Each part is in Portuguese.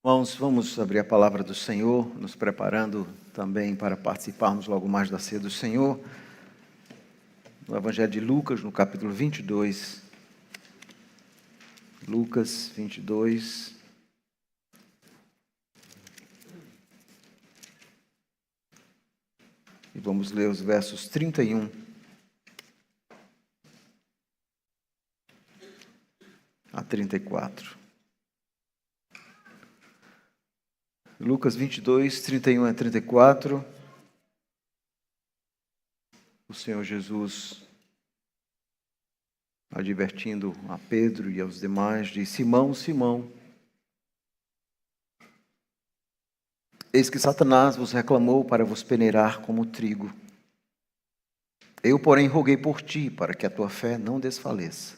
Irmãos, vamos abrir a palavra do Senhor, nos preparando também para participarmos logo mais da ceia do Senhor. No Evangelho de Lucas, no capítulo 22. Lucas 22. E vamos ler os versos 31 a 34. Lucas 22, 31 a 34. O Senhor Jesus, advertindo a Pedro e aos demais, diz: Simão, Simão, eis que Satanás vos reclamou para vos peneirar como trigo. Eu, porém, roguei por ti, para que a tua fé não desfaleça.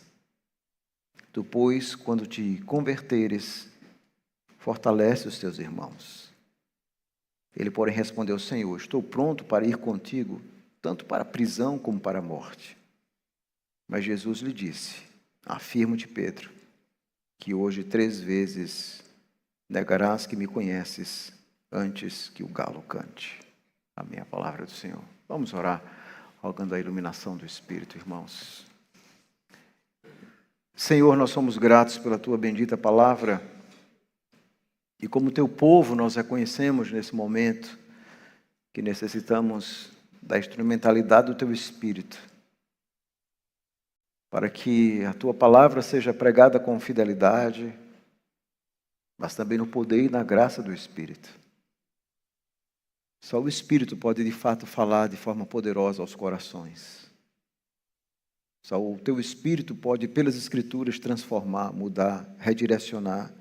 Tu, pois, quando te converteres, fortalece os teus irmãos. Ele, porém, respondeu: Senhor, estou pronto para ir contigo, tanto para a prisão como para a morte. Mas Jesus lhe disse: Afirmo-te, Pedro, que hoje 3 vezes negarás que me conheces antes que o galo cante. Amém. A palavra do Senhor. Vamos orar, rogando a iluminação do Espírito, irmãos. Senhor, nós somos gratos pela tua bendita palavra. E como teu povo, nós reconhecemos nesse momento que necessitamos da instrumentalidade do teu Espírito, para que a tua palavra seja pregada com fidelidade, mas também no poder e na graça do Espírito. Só o Espírito pode de fato falar de forma poderosa aos corações. Só o teu Espírito pode, pelas Escrituras, transformar, mudar, redirecionar.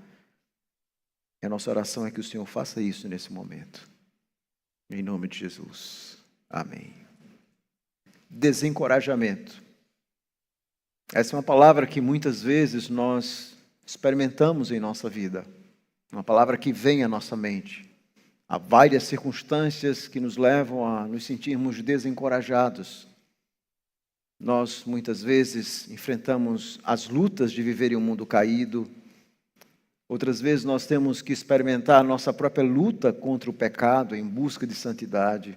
E a nossa oração é que o Senhor faça isso nesse momento. Em nome de Jesus. Amém. Desencorajamento. Essa é uma palavra que muitas vezes nós experimentamos em nossa vida. Uma palavra que vem à nossa mente. Há várias circunstâncias que nos levam a nos sentirmos desencorajados. Nós muitas vezes enfrentamos as lutas de viver em um mundo caído. Outras vezes nós temos que experimentar a nossa própria luta contra o pecado em busca de santidade.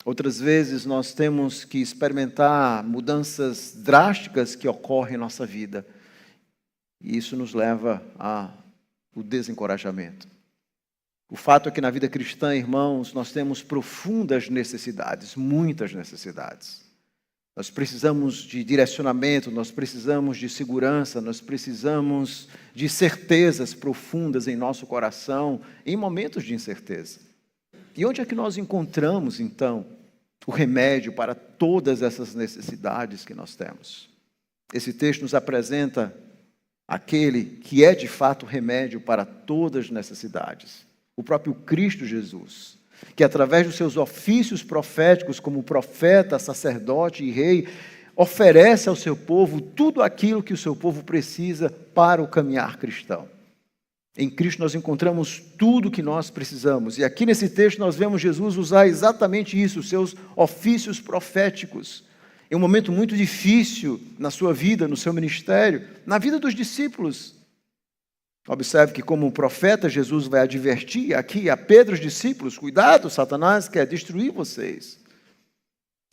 Outras vezes nós temos que experimentar mudanças drásticas que ocorrem em nossa vida. E isso nos leva ao desencorajamento. O fato é que na vida cristã, irmãos, nós temos profundas necessidades, muitas necessidades. Nós precisamos de direcionamento, nós precisamos de segurança, nós precisamos de certezas profundas em nosso coração, em momentos de incerteza. E onde é que nós encontramos, então, o remédio para todas essas necessidades que nós temos? Esse texto nos apresenta aquele que é, de fato, o remédio para todas as necessidades. O próprio Cristo Jesus, que através dos seus ofícios proféticos como profeta, sacerdote e rei, oferece ao seu povo tudo aquilo que o seu povo precisa para o caminhar cristão. Em Cristo nós encontramos tudo o que nós precisamos. E aqui nesse texto nós vemos Jesus usar exatamente isso, os seus ofícios proféticos. Em um momento muito difícil na sua vida, no seu ministério, na vida dos discípulos. Observe que como profeta, Jesus vai advertir aqui a Pedro e os discípulos: cuidado, Satanás quer destruir vocês.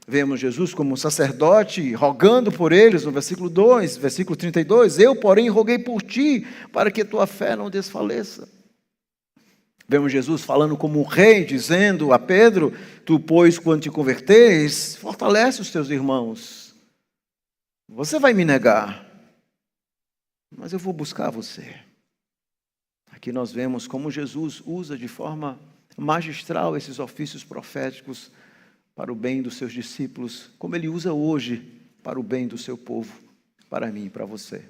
Vemos Jesus como sacerdote, rogando por eles, no versículo 2, versículo 32, eu, porém, roguei por ti, para que tua fé não desfaleça. Vemos Jesus falando como um rei, dizendo a Pedro: tu, pois, quando te converteres, fortalece os teus irmãos. Você vai me negar, mas eu vou buscar você. Aqui nós vemos como Jesus usa de forma magistral esses ofícios proféticos para o bem dos seus discípulos, como Ele usa hoje para o bem do seu povo, para mim e para você.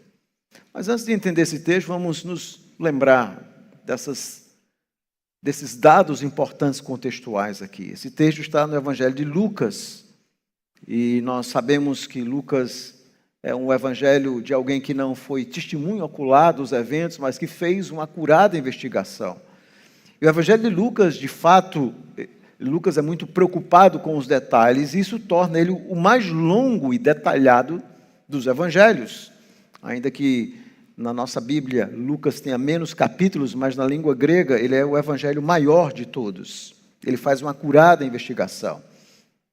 Mas antes de entender esse texto, vamos nos lembrar desses dados importantes contextuais aqui. Esse texto está no Evangelho de Lucas, e nós sabemos que Lucas é um evangelho de alguém que não foi testemunho ocular dos eventos, mas que fez uma acurada investigação. E o evangelho de Lucas, de fato, Lucas é muito preocupado com os detalhes, e isso torna ele o mais longo e detalhado dos evangelhos. Ainda que na nossa Bíblia, Lucas tenha menos capítulos, mas na língua grega ele é o evangelho maior de todos. Ele faz uma acurada investigação.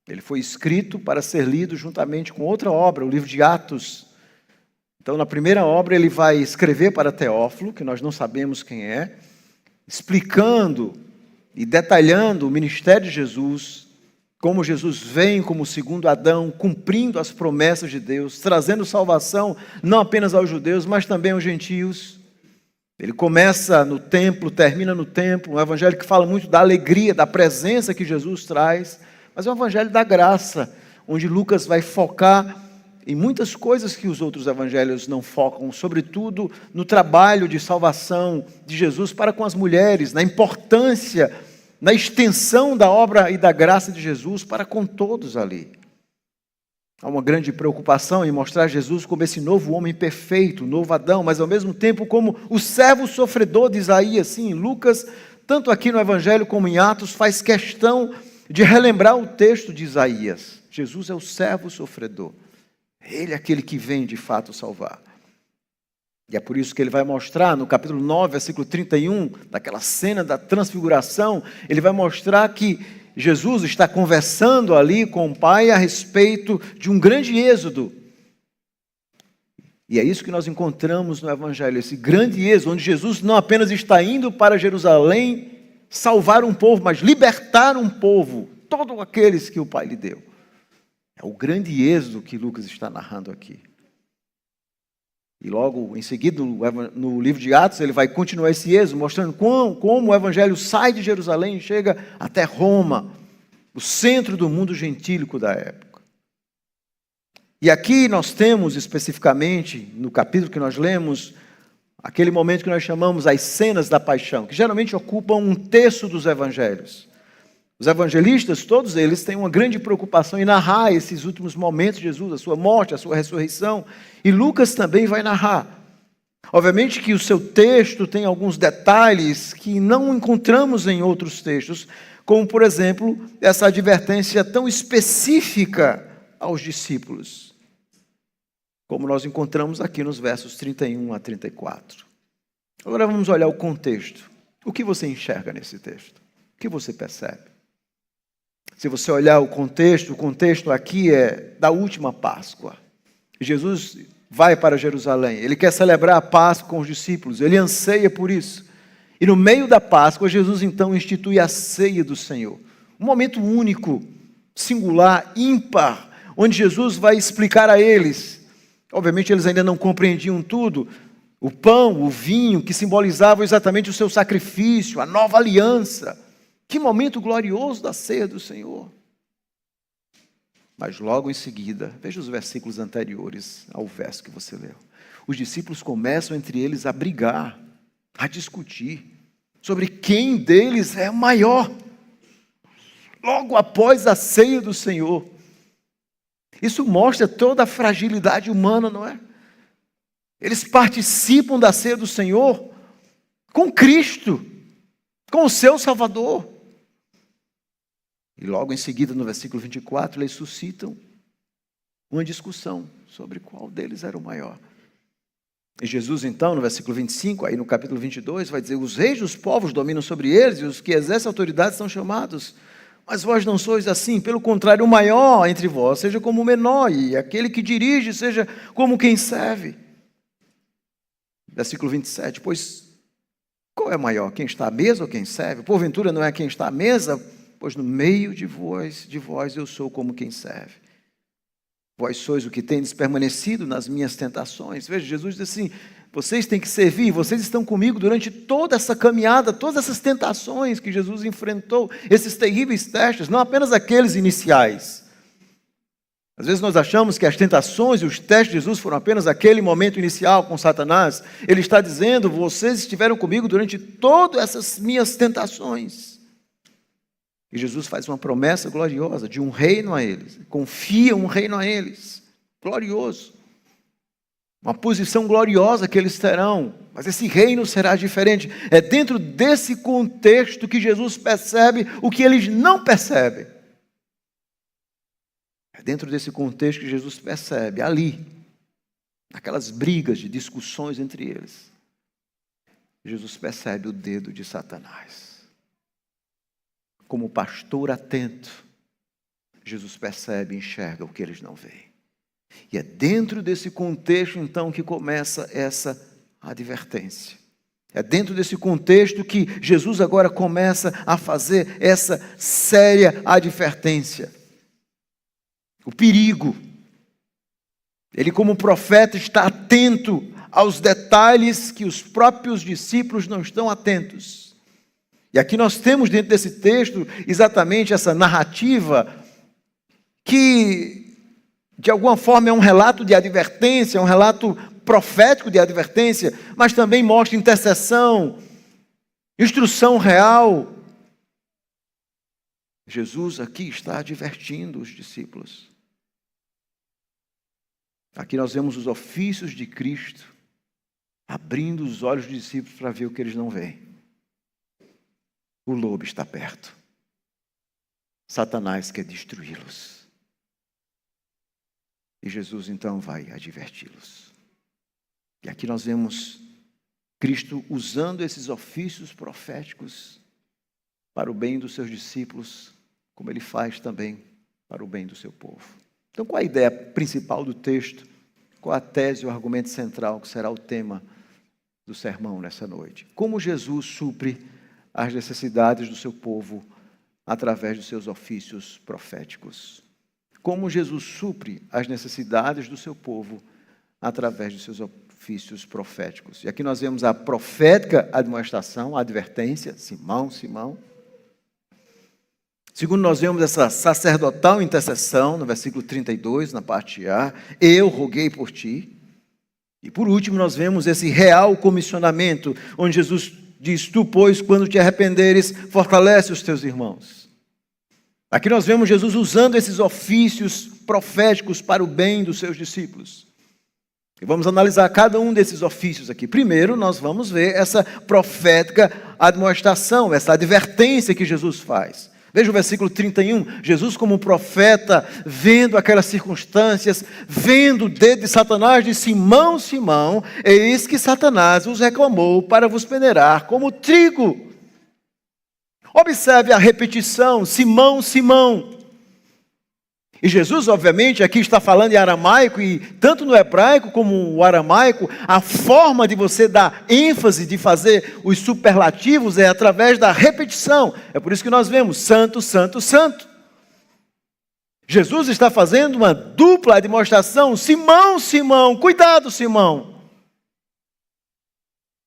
Ele foi escrito para ser lido juntamente com outra obra, o livro de Atos. Então, na primeira obra, ele vai escrever para Teófilo, que nós não sabemos quem é, explicando e detalhando o ministério de Jesus, como Jesus vem como o segundo Adão, cumprindo as promessas de Deus, trazendo salvação não apenas aos judeus, mas também aos gentios. Ele começa no templo, termina no templo, um evangelho que fala muito da alegria, da presença que Jesus traz, mas é um evangelho da graça, onde Lucas vai focar em muitas coisas que os outros evangelhos não focam, sobretudo no trabalho de salvação de Jesus para com as mulheres, na importância, na extensão da obra e da graça de Jesus para com todos ali. Há uma grande preocupação em mostrar Jesus como esse novo homem perfeito, novo Adão, mas ao mesmo tempo como o servo sofredor de Isaías. Sim, Lucas, tanto aqui no Evangelho como em Atos, faz questão de relembrar o texto de Isaías. Jesus é o servo sofredor. Ele é aquele que vem de fato salvar. E é por isso que ele vai mostrar no capítulo 9, versículo 31, daquela cena da transfiguração, ele vai mostrar que Jesus está conversando ali com o Pai a respeito de um grande êxodo. E é isso que nós encontramos no Evangelho, esse grande êxodo, onde Jesus não apenas está indo para Jerusalém salvar um povo, mas libertar um povo, todos aqueles que o Pai lhe deu. É o grande êxodo que Lucas está narrando aqui. E logo em seguida, no livro de Atos, ele vai continuar esse êxodo, mostrando como o Evangelho sai de Jerusalém e chega até Roma, o centro do mundo gentílico da época. E aqui nós temos especificamente, no capítulo que nós lemos, aquele momento que nós chamamos as cenas da paixão, que geralmente ocupam um terço dos evangelhos. Os evangelistas, todos eles, têm uma grande preocupação em narrar esses últimos momentos de Jesus, a sua morte, a sua ressurreição, e Lucas também vai narrar. Obviamente que o seu texto tem alguns detalhes que não encontramos em outros textos, como, por exemplo, essa advertência tão específica aos discípulos, como nós encontramos aqui nos versos 31 a 34. Agora vamos olhar o contexto. O que você enxerga nesse texto? O que você percebe? Se você olhar o contexto aqui é da última Páscoa. Jesus vai para Jerusalém, ele quer celebrar a Páscoa com os discípulos, ele anseia por isso. E no meio da Páscoa, Jesus então institui a ceia do Senhor. Um momento único, singular, ímpar, onde Jesus vai explicar a eles. Obviamente eles ainda não compreendiam tudo. O pão, o vinho, que simbolizavam exatamente o seu sacrifício, a nova aliança. Que momento glorioso da ceia do Senhor. Mas logo em seguida, veja os versículos anteriores ao verso que você leu. Os discípulos começam entre eles a brigar, a discutir sobre quem deles é o maior. Logo após a ceia do Senhor. Isso mostra toda a fragilidade humana, não é? Eles participam da ceia do Senhor com Cristo, com o seu Salvador. E logo em seguida, no versículo 24, eles suscitam uma discussão sobre qual deles era o maior. E Jesus, então, no versículo 25, aí no capítulo 22, vai dizer: os reis dos povos dominam sobre eles, e os que exercem autoridade são chamados. Mas vós não sois assim, pelo contrário, o maior entre vós seja como o menor, e aquele que dirige seja como quem serve. Versículo 27, pois qual é maior, quem está à mesa ou quem serve? Porventura não é quem está à mesa? Pois no meio de vós eu sou como quem serve. Vós sois o que tendes permanecido nas minhas tentações. Veja, Jesus diz assim: vocês têm que servir, vocês estão comigo durante toda essa caminhada, todas essas tentações que Jesus enfrentou, esses terríveis testes, não apenas aqueles iniciais. Às vezes nós achamos que as tentações e os testes de Jesus foram apenas aquele momento inicial com Satanás. Ele está dizendo: vocês estiveram comigo durante todas essas minhas tentações. E Jesus faz uma promessa gloriosa de um reino a eles. Confia um reino a eles. Glorioso. Uma posição gloriosa que eles terão. Mas esse reino será diferente. É dentro desse contexto que Jesus percebe o que eles não percebem. É dentro desse contexto que Jesus percebe, ali, aquelas brigas de discussões entre eles, Jesus percebe o dedo de Satanás. Como pastor atento, Jesus percebe e enxerga o que eles não veem. E é dentro desse contexto, então, que começa essa advertência. É dentro desse contexto que Jesus agora começa a fazer essa séria advertência. O perigo. Ele, como profeta, está atento aos detalhes que os próprios discípulos não estão atentos. E aqui nós temos dentro desse texto exatamente essa narrativa que, de alguma forma, é um relato de advertência, é um relato profético de advertência, mas também mostra intercessão, instrução real. Jesus aqui está advertindo os discípulos. Aqui nós vemos os ofícios de Cristo, abrindo os olhos dos discípulos para ver o que eles não veem. O lobo está perto. Satanás quer destruí-los. E Jesus então vai adverti-los. E aqui nós vemos Cristo usando esses ofícios proféticos para o bem dos seus discípulos, como ele faz também para o bem do seu povo. Então, qual a ideia principal do texto? Qual a tese, o argumento central que será o tema do sermão nessa noite? Como Jesus supre as necessidades do seu povo através dos seus ofícios proféticos. Como Jesus supre as necessidades do seu povo através dos seus ofícios proféticos. E aqui nós vemos a profética admoestação, a advertência, Simão, Simão. Segundo, nós vemos essa sacerdotal intercessão, no versículo 32, na parte A, eu roguei por ti. E por último, nós vemos esse real comissionamento, onde Jesus diz, tu, pois, quando te arrependeres, fortalece os teus irmãos. Aqui nós vemos Jesus usando esses ofícios proféticos para o bem dos seus discípulos. E vamos analisar cada um desses ofícios aqui. Primeiro, nós vamos ver essa profética admoestação, essa advertência que Jesus faz. Veja o versículo 31, Jesus como profeta, vendo aquelas circunstâncias, vendo o dedo de Satanás, disse, Simão, Simão, eis que Satanás os reclamou para vos peneirar como trigo. Observe a repetição, Simão, Simão. E Jesus, obviamente, aqui está falando em aramaico, e tanto no hebraico como no aramaico, a forma de você dar ênfase, de fazer os superlativos, é através da repetição. É por isso que nós vemos santo, santo, santo. Jesus está fazendo uma dupla demonstração, Simão, Simão, cuidado, Simão.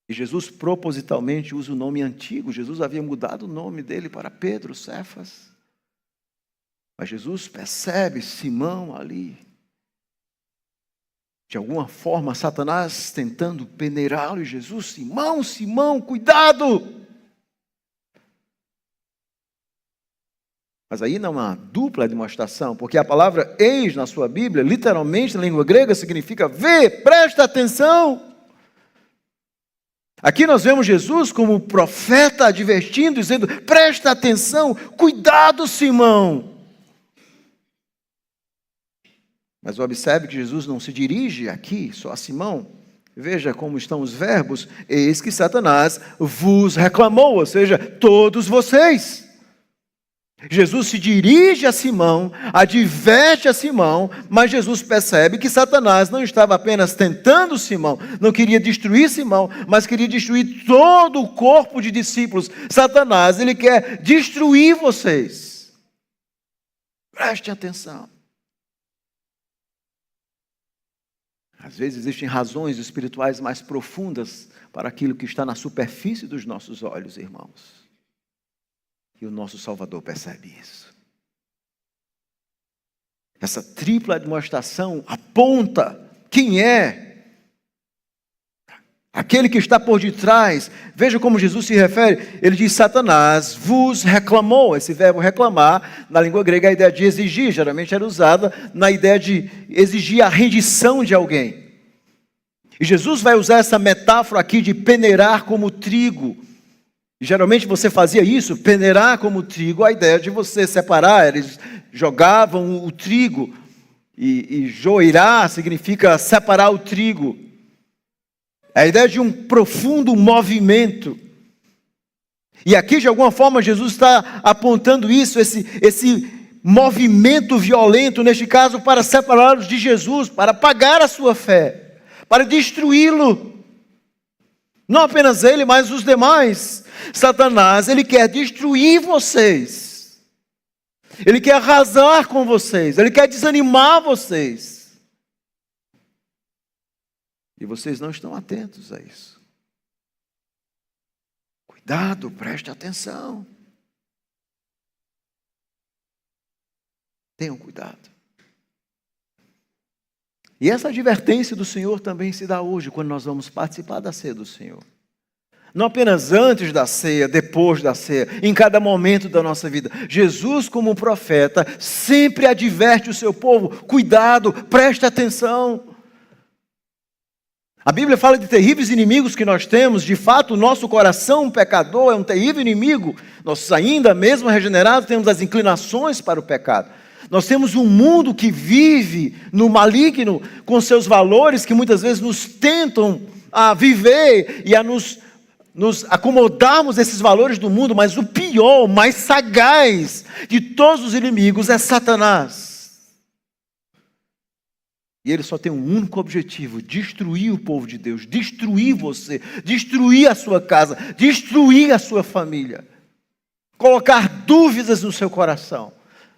E Jesus propositalmente usa o nome antigo, Jesus havia mudado o nome dele para Pedro, Cefas. Mas Jesus percebe Simão ali. De alguma forma, Satanás tentando peneirá-lo. E Jesus, Simão, Simão, cuidado! Mas aí não há uma dupla demonstração, porque a palavra eis na sua Bíblia, literalmente na língua grega, significa vê, presta atenção. Aqui nós vemos Jesus como profeta advertindo, dizendo, presta atenção, cuidado, Simão. Mas observe que Jesus não se dirige aqui só a Simão. Veja como estão os verbos. Eis que Satanás vos reclamou, ou seja, todos vocês. Jesus se dirige a Simão, adverte a Simão, mas Jesus percebe que Satanás não estava apenas tentando Simão, não queria destruir Simão, mas queria destruir todo o corpo de discípulos. Satanás, ele quer destruir vocês. Preste atenção. Às vezes existem razões espirituais mais profundas para aquilo que está na superfície dos nossos olhos, irmãos. E o nosso Salvador percebe isso. Essa tripla admoestação aponta quem é aquele que está por detrás. Veja como Jesus se refere. Ele diz, Satanás vos reclamou. Esse verbo reclamar, na língua grega, a ideia de exigir, geralmente era usada na ideia de exigir a rendição de alguém. E Jesus vai usar essa metáfora aqui de peneirar como trigo. E geralmente você fazia isso, peneirar como trigo, a ideia de você separar, eles jogavam o trigo. E joirá significa separar o trigo. É a ideia de um profundo movimento. E aqui, de alguma forma, Jesus está apontando isso, esse movimento violento, neste caso, para separá-los de Jesus, para apagar a sua fé, para destruí-lo. Não apenas ele, mas os demais. Satanás, ele quer destruir vocês. Ele quer arrasar com vocês. Ele quer desanimar vocês. E vocês não estão atentos a isso. Cuidado, preste atenção. Tenham cuidado. E essa advertência do Senhor também se dá hoje, quando nós vamos participar da ceia do Senhor. Não apenas antes da ceia, depois da ceia, em cada momento da nossa vida. Jesus, como profeta, sempre adverte o seu povo: cuidado, preste atenção. A Bíblia fala de terríveis inimigos que nós temos. De fato, o nosso coração pecador é um terrível inimigo. Nós ainda, mesmo regenerados, temos as inclinações para o pecado. Nós temos um mundo que vive no maligno, com seus valores que muitas vezes nos tentam a viver e a nos acomodarmos esses valores do mundo, mas o pior, o mais sagaz de todos os inimigos é Satanás. E ele só tem um único objetivo: destruir o povo de Deus, destruir você, destruir a sua casa, destruir a sua família, colocar dúvidas no seu coração,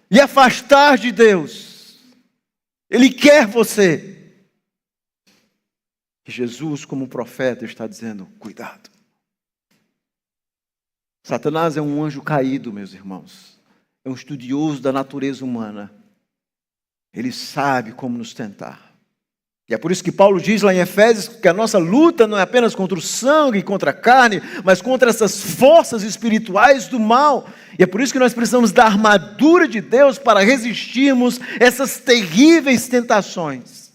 lhe afastar de Deus. Ele quer você. E Jesus, como profeta, está dizendo: cuidado. Satanás é um anjo caído, meus irmãos. É um estudioso da natureza humana. Ele sabe como nos tentar. E é por isso que Paulo diz lá em Efésios que a nossa luta não é apenas contra o sangue e contra a carne, mas contra essas forças espirituais do mal. E é por isso que nós precisamos da armadura de Deus para resistirmos essas terríveis tentações,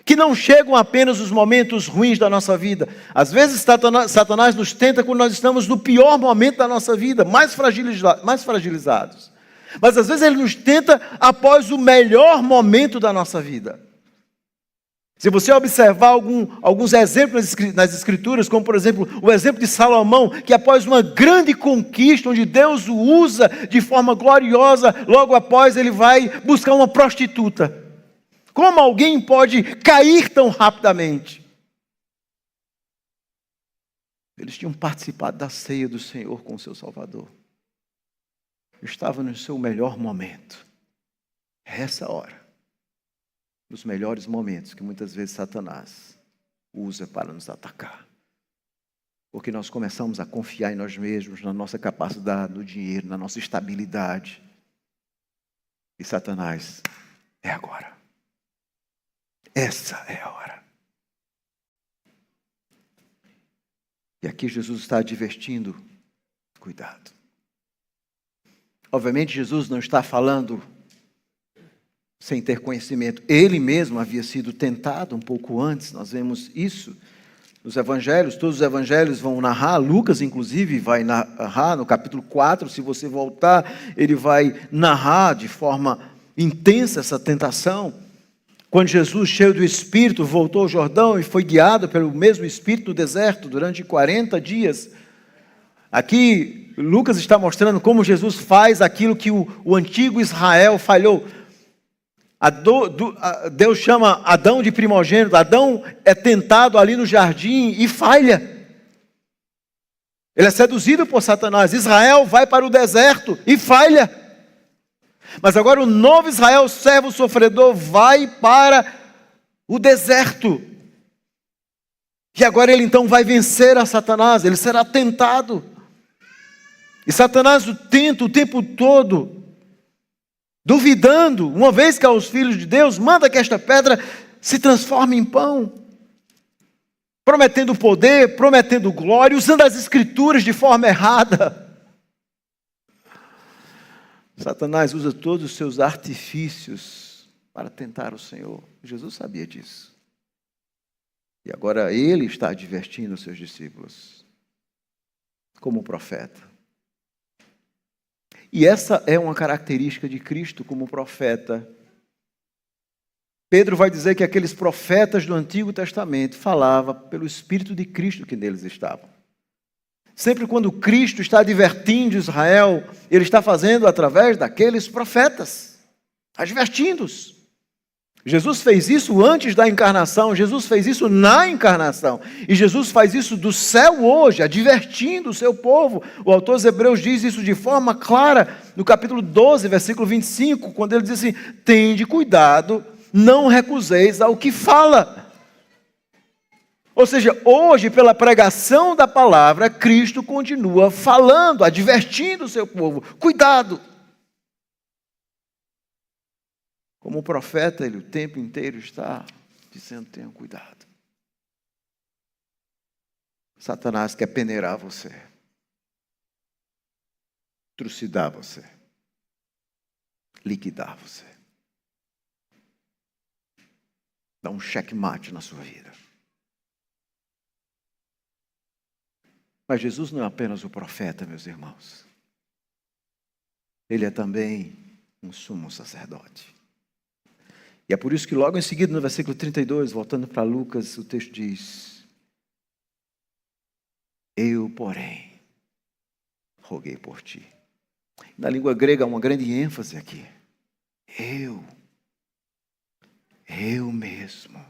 que não chegam apenas nos momentos ruins da nossa vida. Às vezes Satanás nos tenta quando nós estamos no pior momento da nossa vida, mais fragilizados. Mas às vezes ele nos tenta após o melhor momento da nossa vida. Se você observar alguns exemplos nas Escrituras, como por exemplo o exemplo de Salomão, que após uma grande conquista, onde Deus o usa de forma gloriosa, logo após ele vai buscar uma prostituta. Como alguém pode cair tão rapidamente? Eles tinham participado da ceia do Senhor com o seu Salvador. Estavam no seu melhor momento. É essa hora, nos melhores momentos, que muitas vezes Satanás usa para nos atacar. Porque nós começamos a confiar em nós mesmos, na nossa capacidade, no dinheiro, na nossa estabilidade. E Satanás, é agora. Essa é a hora. E aqui Jesus está advertindo: cuidado. Obviamente Jesus não está falando sem ter conhecimento. Ele mesmo havia sido tentado um pouco antes. Nós vemos isso nos evangelhos. Todos os evangelhos vão narrar. Lucas, inclusive, vai narrar no capítulo 4. Se você voltar, ele vai narrar de forma intensa essa tentação. Quando Jesus, cheio do Espírito, voltou ao Jordão e foi guiado pelo mesmo Espírito no deserto durante 40 dias. Aqui, Lucas está mostrando como Jesus faz aquilo que o antigo Israel falhou. Deus chama Adão de primogênito. Adão é tentado ali no jardim e falha. Ele é seduzido por Satanás. Israel vai para o deserto e falha. Mas agora o novo Israel, servo sofredor, vai para o deserto. E agora ele então vai vencer a Satanás, ele será tentado. E Satanás o tenta o tempo todo, duvidando, uma vez que aos filhos de Deus, manda que esta pedra se transforme em pão. Prometendo poder, prometendo glória, usando as escrituras de forma errada. Satanás usa todos os seus artifícios para tentar o Senhor. Jesus sabia disso. E agora ele está advertindo os seus discípulos, como profeta. E essa é uma característica de Cristo como profeta. Pedro vai dizer que aqueles profetas do Antigo Testamento falavam pelo Espírito de Cristo que neles estava. Sempre quando Cristo está advertindo Israel, Ele está fazendo através daqueles profetas, advertindo-os. Jesus fez isso antes da encarnação, Jesus fez isso na encarnação, e Jesus faz isso do céu hoje, advertindo o seu povo. O autor dos Hebreus diz isso de forma clara, no capítulo 12, versículo 25, quando ele diz assim: tende cuidado, não recuseis ao que fala. Ou seja, hoje, pela pregação da palavra, Cristo continua falando, advertindo o seu povo: cuidado. Como profeta, ele o tempo inteiro está dizendo: tenham cuidado. Satanás quer peneirar você, trucidar você, liquidar você, dar um checkmate na sua vida. Mas Jesus não é apenas o profeta, meus irmãos. Ele é também um sumo sacerdote. E é por isso que logo em seguida, no versículo 32, voltando para Lucas, o texto diz: eu, porém, roguei por ti. Na língua grega há uma grande ênfase aqui. Eu mesmo,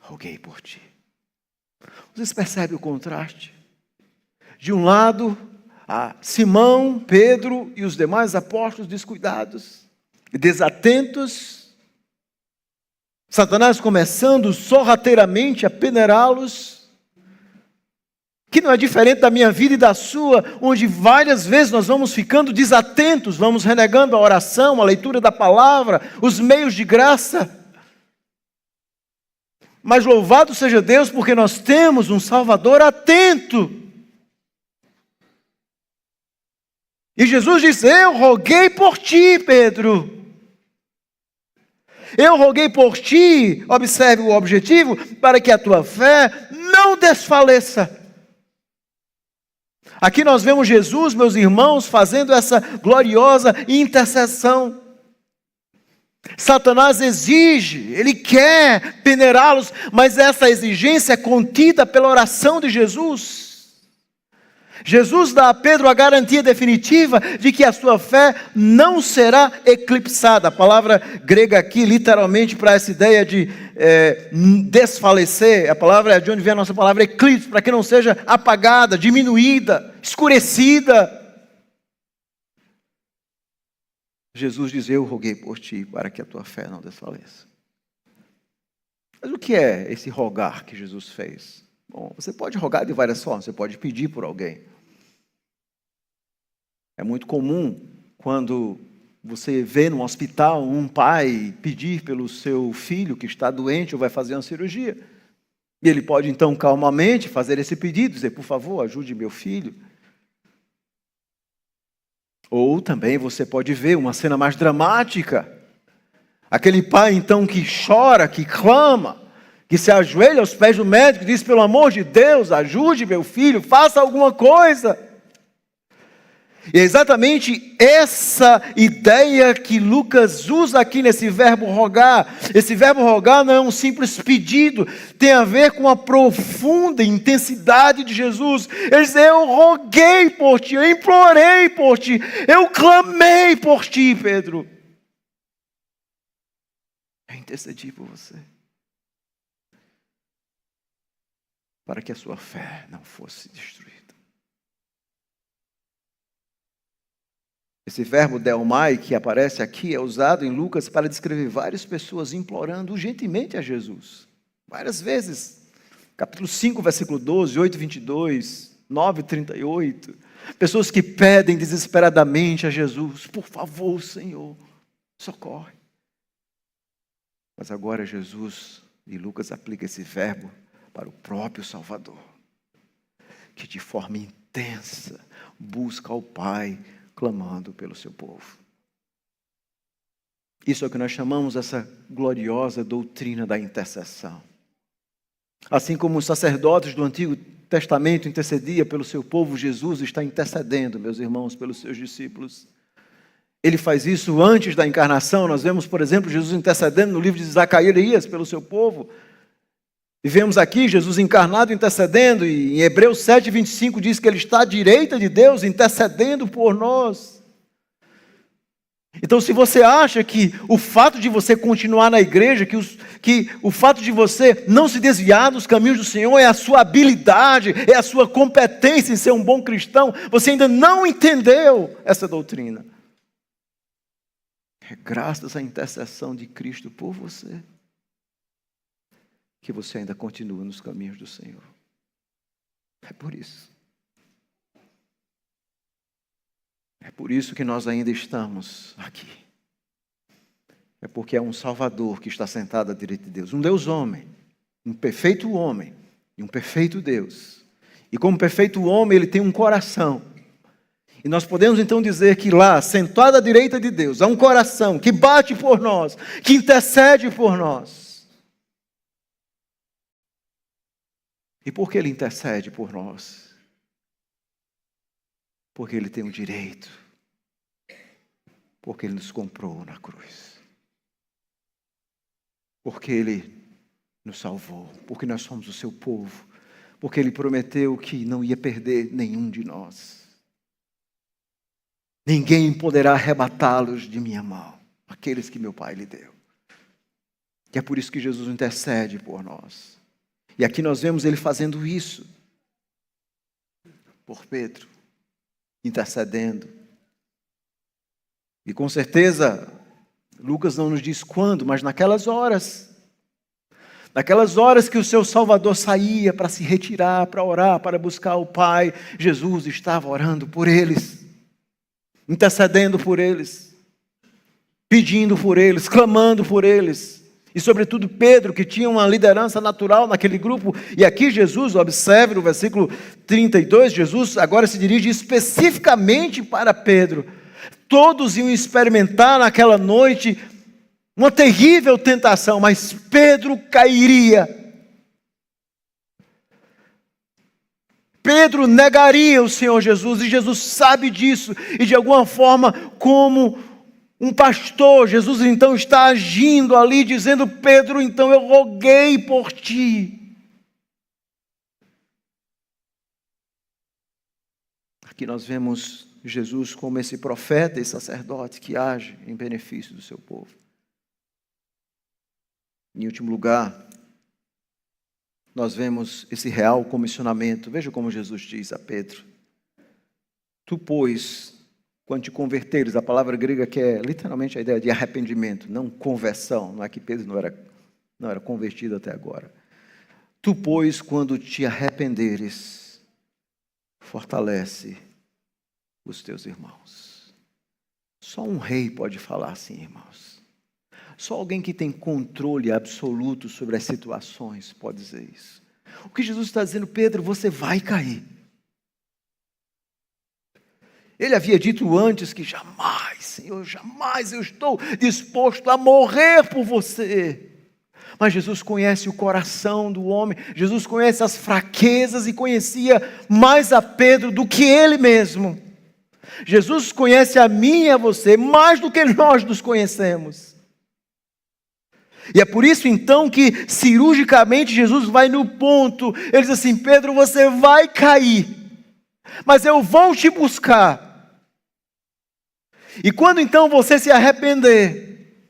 roguei por ti. Vocês percebem o contraste? De um lado, Simão, Pedro e os demais apóstolos descuidados, desatentos, Satanás começando sorrateiramente a peneirá-los, que não é diferente da minha vida e da sua, onde várias vezes nós vamos ficando desatentos, vamos renegando a oração, a leitura da palavra, os meios de graça. Mas louvado seja Deus, porque nós temos um Salvador atento. E Jesus disse: eu roguei por ti, Pedro. Eu roguei por ti, observe o objetivo, para que a tua fé não desfaleça. Aqui nós vemos Jesus, meus irmãos, fazendo essa gloriosa intercessão. Satanás exige, ele quer peneirá-los, mas essa exigência é contida pela oração de Jesus. Jesus dá a Pedro a garantia definitiva de que a sua fé não será eclipsada. A palavra grega aqui, literalmente, para essa ideia de desfalecer, a palavra é de onde vem a nossa palavra eclipse, para que não seja apagada, diminuída, escurecida. Jesus diz: eu roguei por ti, para que a tua fé não desfaleça. Mas o que é esse rogar que Jesus fez? Bom, você pode rogar de várias formas, você pode pedir por alguém. É muito comum, quando você vê no hospital um pai pedir pelo seu filho que está doente ou vai fazer uma cirurgia. E ele pode então calmamente fazer esse pedido, dizer: por favor, ajude meu filho. Ou também você pode ver uma cena mais dramática. Aquele pai então que chora, que clama, que se ajoelha aos pés do médico e diz: pelo amor de Deus, ajude meu filho, faça alguma coisa. E é exatamente essa ideia que Lucas usa aqui nesse verbo rogar. Esse verbo rogar não é um simples pedido, tem a ver com a profunda intensidade de Jesus. Ele diz: eu roguei por ti, eu implorei por ti, eu clamei por ti, Pedro. Eu intercedi por você, para que a sua fé não fosse destruída. Esse verbo delmai que aparece aqui é usado em Lucas para descrever várias pessoas implorando urgentemente a Jesus. Várias vezes. Capítulo 5, versículo 12, 8, 22, 9, 38. Pessoas que pedem desesperadamente a Jesus: por favor, Senhor, socorre. Mas agora Jesus, e Lucas aplica esse verbo para o próprio Salvador, que de forma intensa busca ao Pai, clamando pelo seu povo. Isso é o que nós chamamos essa gloriosa doutrina da intercessão. Assim como os sacerdotes do Antigo Testamento intercediam pelo seu povo, Jesus está intercedendo, meus irmãos, pelos seus discípulos. ele faz isso antes da encarnação. Nós vemos, por exemplo, Jesus intercedendo no livro de Zacarias pelo seu povo. E vemos aqui Jesus encarnado intercedendo, e em Hebreus 7:25 diz que ele está à direita de Deus intercedendo por nós. Então, se você acha que o fato de você continuar na igreja, que o fato de você não se desviar dos caminhos do Senhor é a sua habilidade, é a sua competência em ser um bom cristão, você ainda não entendeu essa doutrina. É graças à intercessão de Cristo por você que você ainda continua nos caminhos do Senhor. É por isso. É por isso que nós ainda estamos aqui. É porque é um Salvador que está sentado à direita de Deus. Um Deus homem, um perfeito homem e um perfeito Deus. E como perfeito homem, ele tem um coração. E nós podemos então dizer que lá, sentado à direita de Deus, há um coração que bate por nós, que intercede por nós. E por que ele intercede por nós? Porque ele tem o direito. Porque ele nos comprou na cruz. Porque ele nos salvou. Porque nós somos o seu povo. Porque ele prometeu que não ia perder nenhum de nós. Ninguém poderá arrebatá-los de minha mão. Aqueles que meu Pai lhe deu. E é por isso que Jesus intercede por nós. E aqui nós vemos ele fazendo isso. Por Pedro. Intercedendo. E com certeza, Lucas não nos diz quando, mas naquelas horas que o seu Salvador saía para se retirar, para orar, para buscar o Pai, Jesus estava orando por eles, intercedendo por eles, pedindo por eles, clamando por eles. E sobretudo Pedro, que tinha uma liderança natural naquele grupo. E aqui Jesus, observe no versículo 32, Jesus agora se dirige especificamente para Pedro. Todos iam experimentar naquela noite uma terrível tentação, mas Pedro cairia. Pedro negaria o Senhor Jesus, e Jesus sabe disso. E de alguma forma, como um pastor, Jesus então está agindo ali, dizendo: Pedro, então eu roguei por ti. Aqui nós vemos Jesus como esse profeta e sacerdote que age em benefício do seu povo. Em último lugar, nós vemos esse real comissionamento. Veja como Jesus diz a Pedro: tu, pois, quando te converteres, a palavra grega que é literalmente a ideia de arrependimento, não conversão, não é que Pedro não era convertido até agora. Tu, pois, quando te arrependeres, fortalece os teus irmãos. Só um rei pode falar assim, irmãos. Só alguém que tem controle absoluto sobre as situações pode dizer isso. O que Jesus está dizendo: Pedro, você vai cair. Ele havia dito antes que jamais, Senhor, jamais eu estou disposto a morrer por você. Mas Jesus conhece o coração do homem, Jesus conhece as fraquezas e conhecia mais a Pedro do que ele mesmo. Jesus conhece a mim e a você mais do que nós nos conhecemos. E é por isso então que cirurgicamente Jesus vai no ponto. Ele diz assim: Pedro, você vai cair, mas eu vou te buscar. E quando então você se arrepender,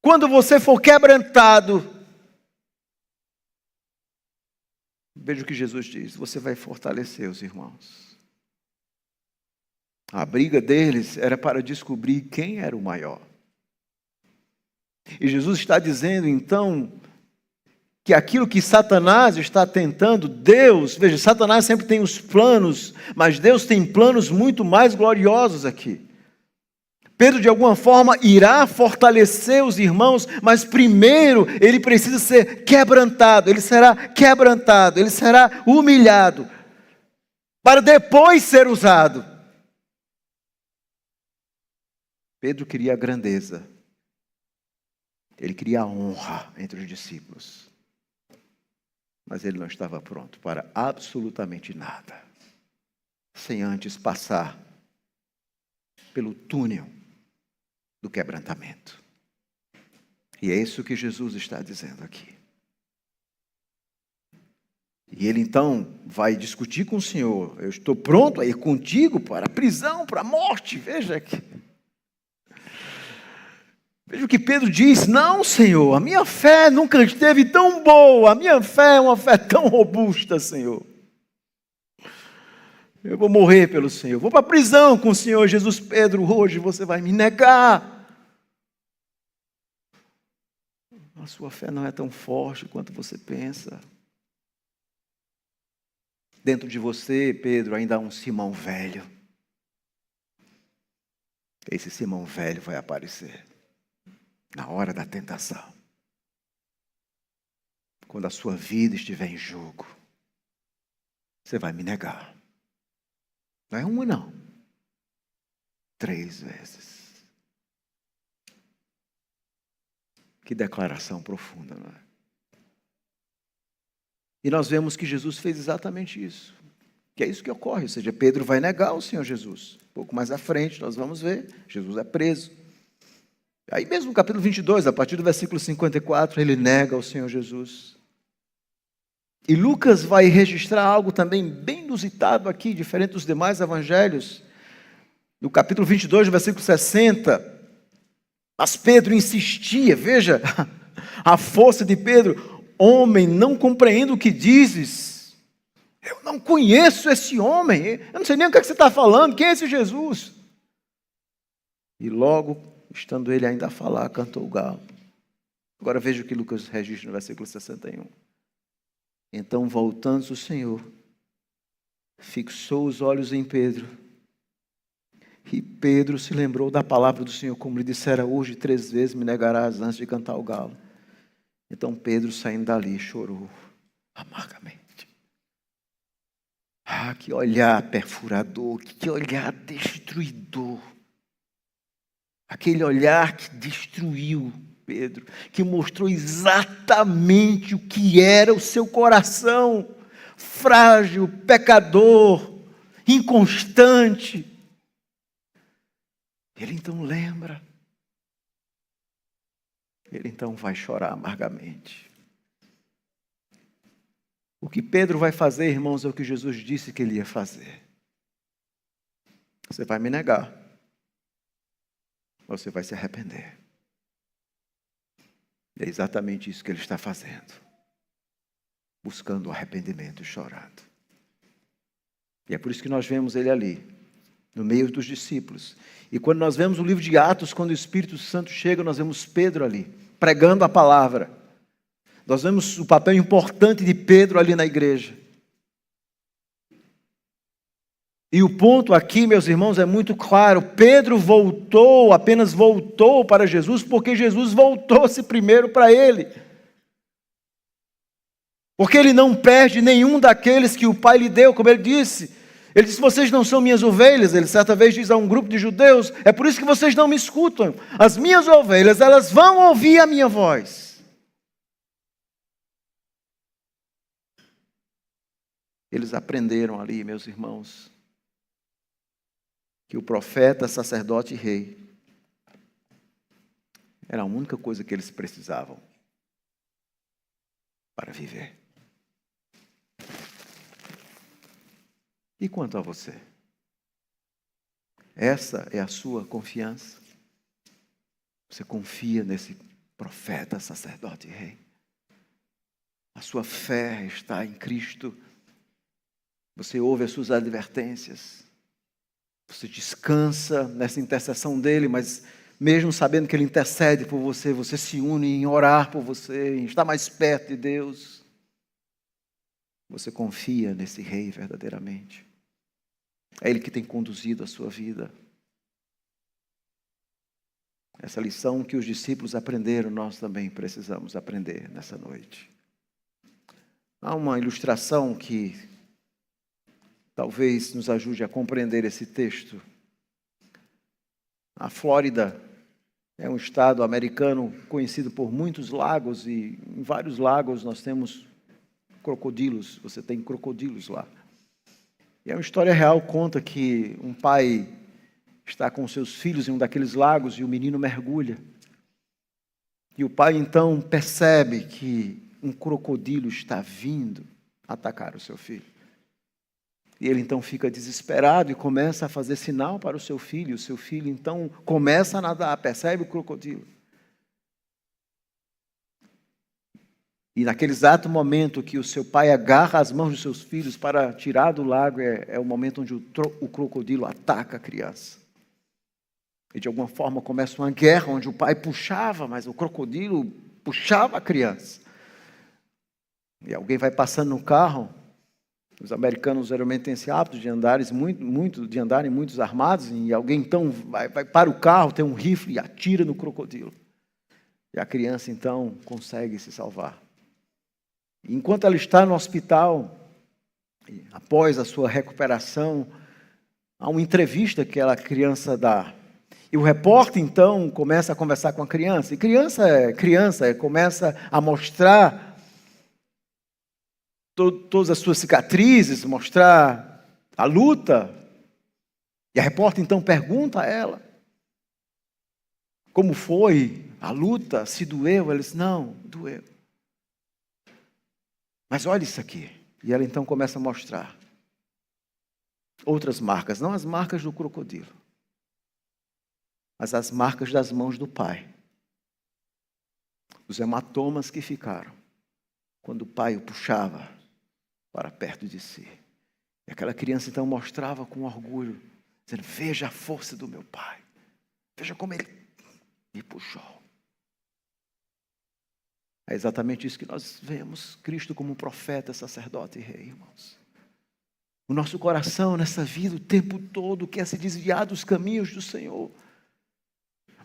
quando você for quebrantado, veja o que Jesus diz: você vai fortalecer os irmãos. A briga deles era para descobrir quem era o maior. E Jesus está dizendo então que aquilo que Satanás está tentando, Deus, veja, Satanás sempre tem os planos, mas Deus tem planos muito mais gloriosos aqui. Pedro de alguma forma irá fortalecer os irmãos, mas primeiro ele precisa ser quebrantado, ele será humilhado, para depois ser usado. Pedro queria a grandeza, ele queria a honra entre os discípulos. Mas ele não estava pronto para absolutamente nada, sem antes passar pelo túnel do quebrantamento. E é isso que Jesus está dizendo aqui. E ele então vai discutir com o Senhor. Eu estou pronto a ir contigo para a prisão, para a morte. Veja aqui. Veja o que Pedro diz. Não, Senhor, a minha fé nunca esteve tão boa. A minha fé é uma fé tão robusta, Senhor. Eu vou morrer pelo Senhor. Vou para a prisão com o Senhor Jesus. Pedro, hoje você vai me negar. A sua fé não é tão forte quanto você pensa. Dentro de você, Pedro, ainda há um Simão velho. Esse Simão velho vai aparecer na hora da tentação. Quando a sua vida estiver em jogo, você vai me negar. Não é uma, não. 3 vezes. Que declaração profunda, não é? E nós vemos que Jesus fez exatamente isso. Que é isso que ocorre, ou seja, Pedro vai negar o Senhor Jesus. Um pouco mais à frente, nós vamos ver, Jesus é preso. Aí mesmo no capítulo 22, a partir do versículo 54, ele nega o Senhor Jesus. E Lucas vai registrar algo também bem inusitado aqui, diferente dos demais evangelhos. No capítulo 22, no versículo 60, mas Pedro insistia, veja a força de Pedro. Homem, não compreendo o que dizes. Eu não conheço esse homem. Eu não sei nem o que você está falando. Quem é esse Jesus? E logo, estando ele ainda a falar, cantou o galo. Agora veja o que Lucas registra no versículo 61. Então, voltando-se o Senhor, fixou os olhos em Pedro. E Pedro se lembrou da palavra do Senhor, como lhe dissera: hoje 3 vezes me negarás antes de cantar o galo. Então Pedro, saindo dali, chorou amargamente. Ah, que olhar perfurador, que olhar destruidor. Aquele olhar que destruiu Pedro, que mostrou exatamente o que era o seu coração, frágil, pecador, inconstante. Ele então lembra. Ele então vai chorar amargamente. O que Pedro vai fazer, irmãos, é o que Jesus disse que ele ia fazer. Você vai me negar. Você vai se arrepender. É exatamente isso que ele está fazendo. Buscando o arrependimento e chorando. E é por isso que nós vemos ele ali, no meio dos discípulos. E quando nós vemos o livro de Atos, quando o Espírito Santo chega, nós vemos Pedro ali, pregando a palavra. Nós vemos o papel importante de Pedro ali na igreja. E o ponto aqui, meus irmãos, é muito claro. Pedro voltou, apenas voltou para Jesus, porque Jesus voltou-se primeiro para ele. Porque ele não perde nenhum daqueles que o Pai lhe deu, como ele disse. Ele disse: vocês não são minhas ovelhas. Ele certa vez diz a um grupo de judeus: é por isso que vocês não me escutam. As minhas ovelhas, elas vão ouvir a minha voz. Eles aprenderam ali, meus irmãos, que o profeta, sacerdote e rei era a única coisa que eles precisavam para viver. E quanto a você? Essa é a sua confiança? Você confia nesse profeta, sacerdote e rei? A sua fé está em Cristo? Você ouve as suas advertências? Você descansa nessa intercessão dele, mas mesmo sabendo que ele intercede por você, você se une em orar por você, em estar mais perto de Deus? Você confia nesse rei verdadeiramente? É ele que tem conduzido a sua vida. Essa lição que os discípulos aprenderam, nós também precisamos aprender nessa noite. Há uma ilustração que talvez nos ajude a compreender esse texto. A Flórida é um estado americano conhecido por muitos lagos, e em vários lagos nós temos crocodilos. Você tem crocodilos lá. E a história real conta que um pai está com seus filhos em um daqueles lagos e o menino mergulha. E o pai então percebe que um crocodilo está vindo atacar o seu filho. E ele então fica desesperado e começa a fazer sinal para o seu filho. O seu filho então começa a nadar, percebe o crocodilo. E naquele exato momento que o seu pai agarra as mãos dos seus filhos para tirar do lago, é o momento onde o crocodilo ataca a criança. E de alguma forma começa uma guerra onde o pai puxava, mas o crocodilo puxava a criança. E alguém vai passando no carro. Os americanos geralmente têm esse hábito de andarem muitos armados, e alguém então vai para o carro, tem um rifle e atira no crocodilo. E a criança então consegue se salvar. E enquanto ela está no hospital, após a sua recuperação, há uma entrevista que aquela criança dá. E o repórter então começa a conversar com a criança. E criança começa a mostrar todas as suas cicatrizes, mostrar a luta. E a repórter então pergunta a ela: como foi a luta? Se doeu? Ela diz: não, doeu. Mas olha isso aqui. E ela então começa a mostrar outras marcas, não as marcas do crocodilo, mas as marcas das mãos do pai. Os hematomas que ficaram quando o pai o puxava para perto de si. E aquela criança então mostrava com orgulho, dizendo: veja a força do meu pai. Veja como ele me puxou. É exatamente isso que nós vemos Cristo como profeta, sacerdote e rei, irmãos. O nosso coração nessa vida o tempo todo quer se desviar dos caminhos do Senhor.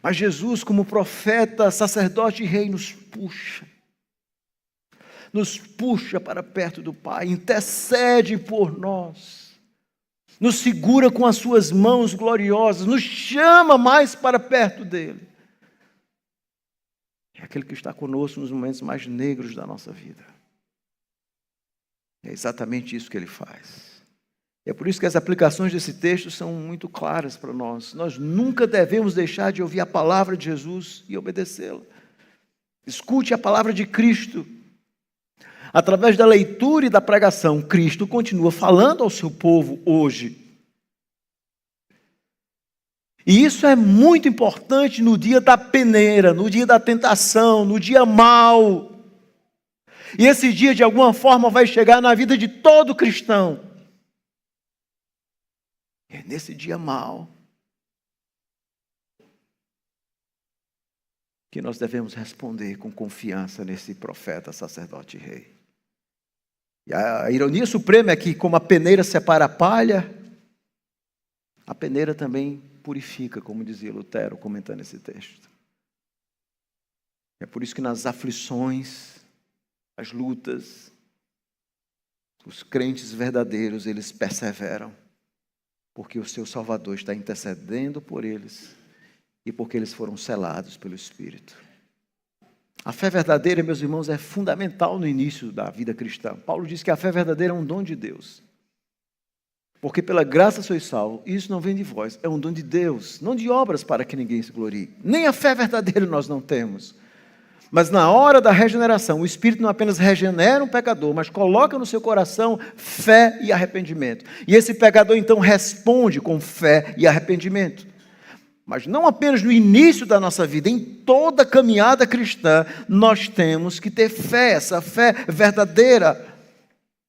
Mas Jesus, como profeta, sacerdote e rei, nos puxa para perto do Pai, intercede por nós, nos segura com as suas mãos gloriosas, nos chama mais para perto dele. É aquele que está conosco nos momentos mais negros da nossa vida. É exatamente isso que ele faz. É por isso que as aplicações desse texto são muito claras para nós. Nós nunca devemos deixar de ouvir a palavra de Jesus e obedecê-la. Escute a palavra de Cristo. Através da leitura e da pregação, Cristo continua falando ao seu povo hoje. E isso é muito importante no dia da peneira, no dia da tentação, no dia mau. E esse dia, de alguma forma, vai chegar na vida de todo cristão. É nesse dia mau que nós devemos responder com confiança nesse profeta, sacerdote e rei. E a ironia suprema é que, como a peneira separa a palha, a peneira também purifica, como dizia Lutero, comentando esse texto. É por isso que nas aflições, as lutas, os crentes verdadeiros, eles perseveram, porque o seu Salvador está intercedendo por eles e porque eles foram selados pelo Espírito. A fé verdadeira, meus irmãos, é fundamental no início da vida cristã. Paulo diz que a fé verdadeira é um dom de Deus. Porque pela graça sois salvos, isso não vem de vós, é um dom de Deus, não de obras para que ninguém se glorie. Nem a fé verdadeira nós não temos. Mas na hora da regeneração, o Espírito não apenas regenera um pecador, mas coloca no seu coração fé e arrependimento. E esse pecador então responde com fé e arrependimento. Mas não apenas no início da nossa vida, em toda a caminhada cristã, nós temos que ter fé, essa fé verdadeira.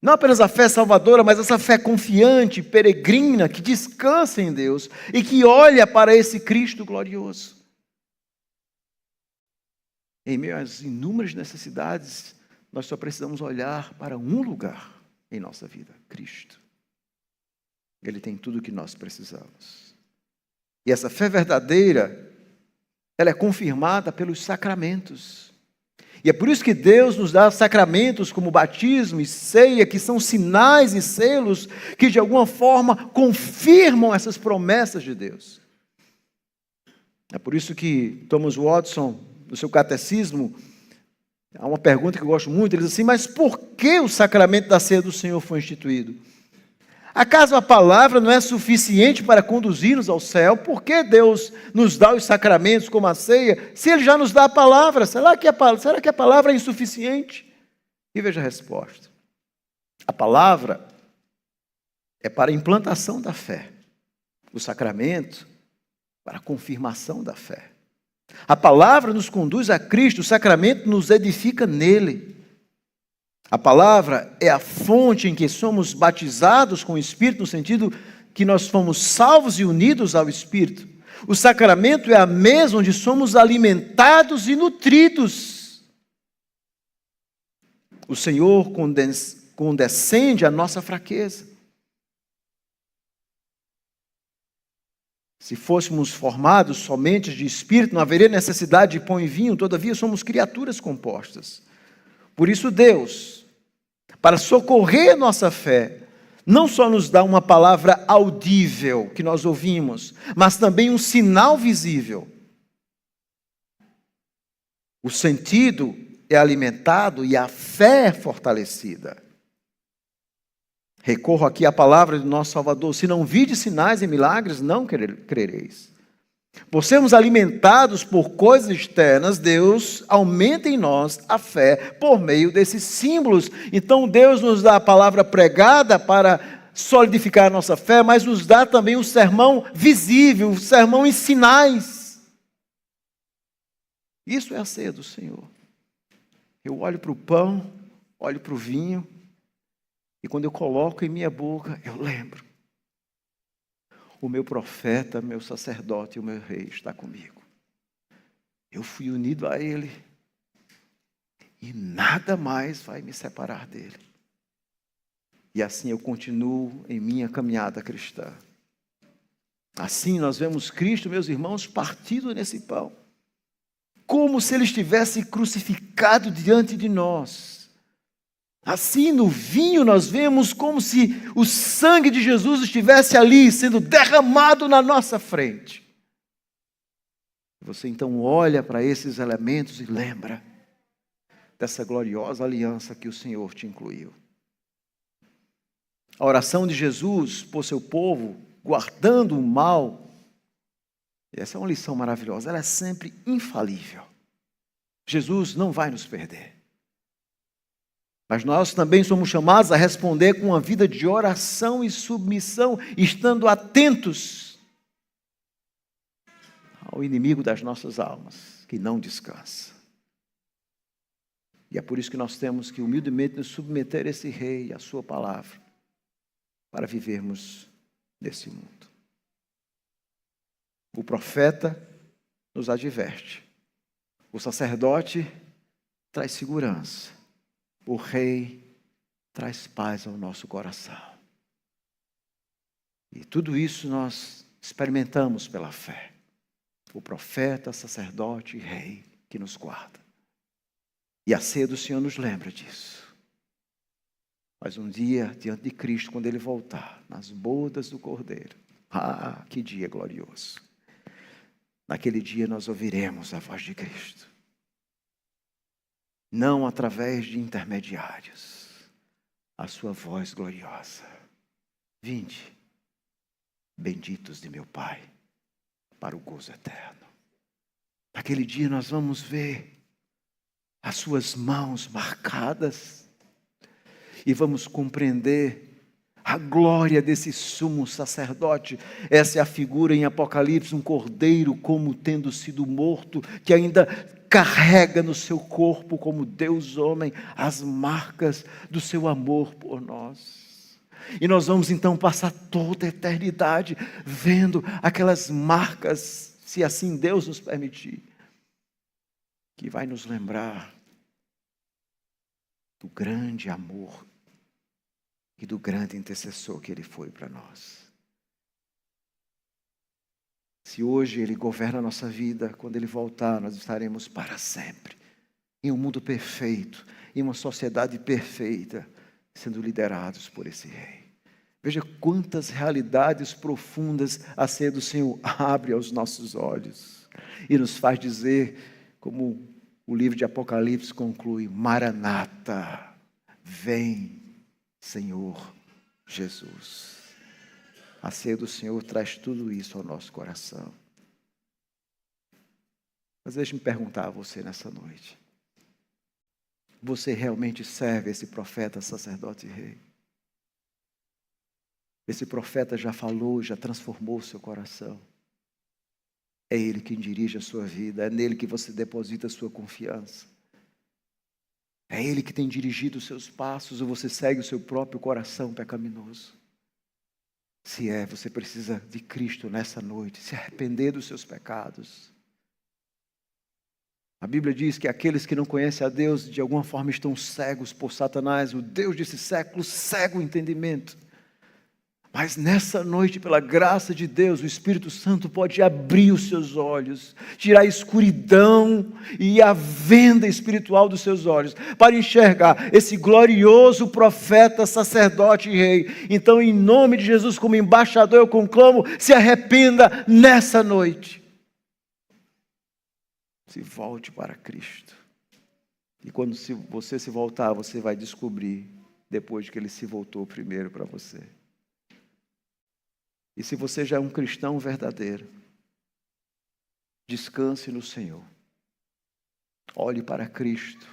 Não apenas a fé salvadora, mas essa fé confiante, peregrina, que descansa em Deus e que olha para esse Cristo glorioso. Em meio às inúmeras necessidades, nós só precisamos olhar para um lugar em nossa vida: Cristo. Ele tem tudo o que nós precisamos. E essa fé verdadeira, ela é confirmada pelos sacramentos. E é por isso que Deus nos dá sacramentos como batismo e ceia, que são sinais e selos que de alguma forma confirmam essas promessas de Deus. É por isso que Thomas Watson, no seu catecismo, há uma pergunta que eu gosto muito, ele diz assim: mas por que o sacramento da ceia do Senhor foi instituído? Acaso a palavra não é suficiente para conduzir-nos ao céu? Por que Deus nos dá os sacramentos como a ceia, se Ele já nos dá a palavra? Será que a palavra é insuficiente? E veja a resposta. A palavra é para a implantação da fé. O sacramento para a confirmação da fé. A palavra nos conduz a Cristo, o sacramento nos edifica nele. A palavra é a fonte em que somos batizados com o Espírito, no sentido que nós fomos salvos e unidos ao Espírito. O sacramento é a mesa onde somos alimentados e nutridos. O Senhor condescende à nossa fraqueza. Se fôssemos formados somente de Espírito, não haveria necessidade de pão e vinho, todavia somos criaturas compostas. Por isso Deus, para socorrer nossa fé, não só nos dá uma palavra audível que nós ouvimos, mas também um sinal visível. O sentido é alimentado e a fé é fortalecida. Recorro aqui à palavra do nosso Salvador: se não vides sinais e milagres, não crereis. Por sermos alimentados por coisas externas, Deus aumenta em nós a fé por meio desses símbolos. Então Deus nos dá a palavra pregada para solidificar a nossa fé, mas nos dá também um sermão visível, um sermão em sinais. Isso é a ceia do Senhor. Eu olho para o pão, olho para o vinho, e quando eu coloco em minha boca, eu lembro. O meu profeta, meu sacerdote e o meu rei está comigo. Eu fui unido a ele. E nada mais vai me separar dele. E assim eu continuo em minha caminhada cristã. Assim nós vemos Cristo, meus irmãos, partido nesse pão. Como se ele estivesse crucificado diante de nós. Assim, no vinho, nós vemos como se o sangue de Jesus estivesse ali, sendo derramado na nossa frente. Você então olha para esses elementos e lembra dessa gloriosa aliança que o Senhor te incluiu. A oração de Jesus por seu povo, guardando o mal, essa é uma lição maravilhosa, ela é sempre infalível. Jesus não vai nos perder. Mas nós também somos chamados a responder com uma vida de oração e submissão, estando atentos ao inimigo das nossas almas, que não descansa. E é por isso que nós temos que humildemente nos submeter a esse rei, a sua palavra, para vivermos nesse mundo. O profeta nos adverte, o sacerdote traz segurança, o rei traz paz ao nosso coração. E tudo isso nós experimentamos pela fé. O profeta, sacerdote e rei que nos guarda. E a ceia do Senhor nos lembra disso. Mas um dia, diante de Cristo, quando Ele voltar, nas bodas do Cordeiro, que dia glorioso. Naquele dia nós ouviremos a voz de Cristo. Não através de intermediários, a sua voz gloriosa. Vinde, benditos de meu Pai, para o gozo eterno. Naquele dia nós vamos ver as suas mãos marcadas e vamos compreender a glória desse sumo sacerdote. Essa é a figura em Apocalipse, um cordeiro como tendo sido morto, que ainda carrega no seu corpo, como Deus homem, as marcas do seu amor por nós. E nós vamos então passar toda a eternidade vendo aquelas marcas, se assim Deus nos permitir, que vai nos lembrar do grande amor e do grande intercessor que Ele foi para nós. Se hoje Ele governa a nossa vida, quando Ele voltar, nós estaremos para sempre em um mundo perfeito, em uma sociedade perfeita, sendo liderados por esse Rei. Veja quantas realidades profundas a ceia do Senhor abre aos nossos olhos e nos faz dizer, como o livro de Apocalipse conclui: Maranata, vem, Senhor Jesus. A ceia do Senhor traz tudo isso ao nosso coração. Mas deixe-me perguntar a você nessa noite. Você realmente serve esse profeta, sacerdote e rei? Esse profeta já falou, já transformou o seu coração. É Ele quem dirige a sua vida, é nele que você deposita a sua confiança. É Ele que tem dirigido os seus passos, ou você segue o seu próprio coração pecaminoso? Se é, você precisa de Cristo nessa noite, se arrepender dos seus pecados. A Bíblia diz que aqueles que não conhecem a Deus, de alguma forma estão cegos por Satanás, o Deus desse século cega o entendimento. Mas nessa noite, pela graça de Deus, o Espírito Santo pode abrir os seus olhos, tirar a escuridão e a venda espiritual dos seus olhos, para enxergar esse glorioso profeta, sacerdote e rei. Então, em nome de Jesus, como embaixador, eu conclamo, se arrependa nessa noite. Se volte para Cristo. E quando você se voltar, você vai descobrir, depois de que Ele se voltou primeiro para você. E se você já é um cristão verdadeiro, descanse no Senhor. Olhe para Cristo.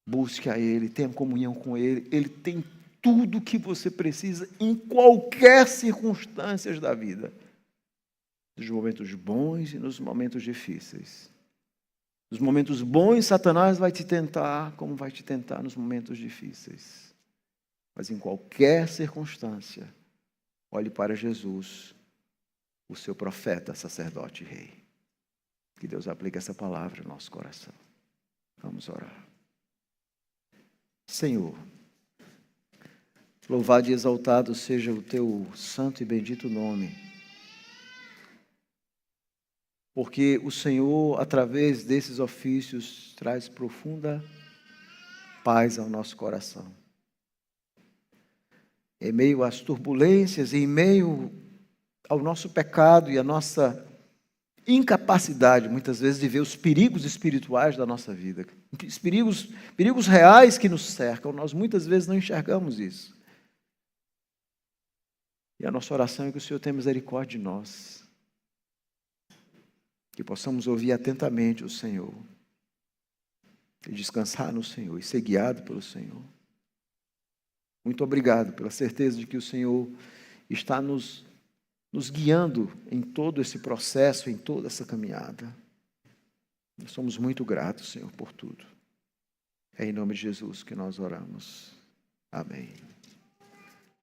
Busque a Ele, tenha comunhão com Ele. Ele tem tudo o que você precisa em qualquer circunstância da vida. Nos momentos bons e nos momentos difíceis. Nos momentos bons, Satanás vai te tentar, como vai te tentar nos momentos difíceis. Mas em qualquer circunstância, olhe para Jesus, o seu profeta, sacerdote e rei. Que Deus aplique essa palavra no nosso coração. Vamos orar. Senhor, louvado e exaltado seja o teu santo e bendito nome. Porque o Senhor, através desses ofícios, traz profunda paz ao nosso coração. Em meio às turbulências, em meio ao nosso pecado e à nossa incapacidade, muitas vezes, de ver os perigos espirituais da nossa vida, perigos reais que nos cercam, nós muitas vezes não enxergamos isso. E a nossa oração é que o Senhor tenha misericórdia de nós, que possamos ouvir atentamente o Senhor, e descansar no Senhor, e ser guiado pelo Senhor. Muito obrigado pela certeza de que o Senhor está nos guiando em todo esse processo, em toda essa caminhada. Nós somos muito gratos, Senhor, por tudo. É em nome de Jesus que nós oramos. Amém.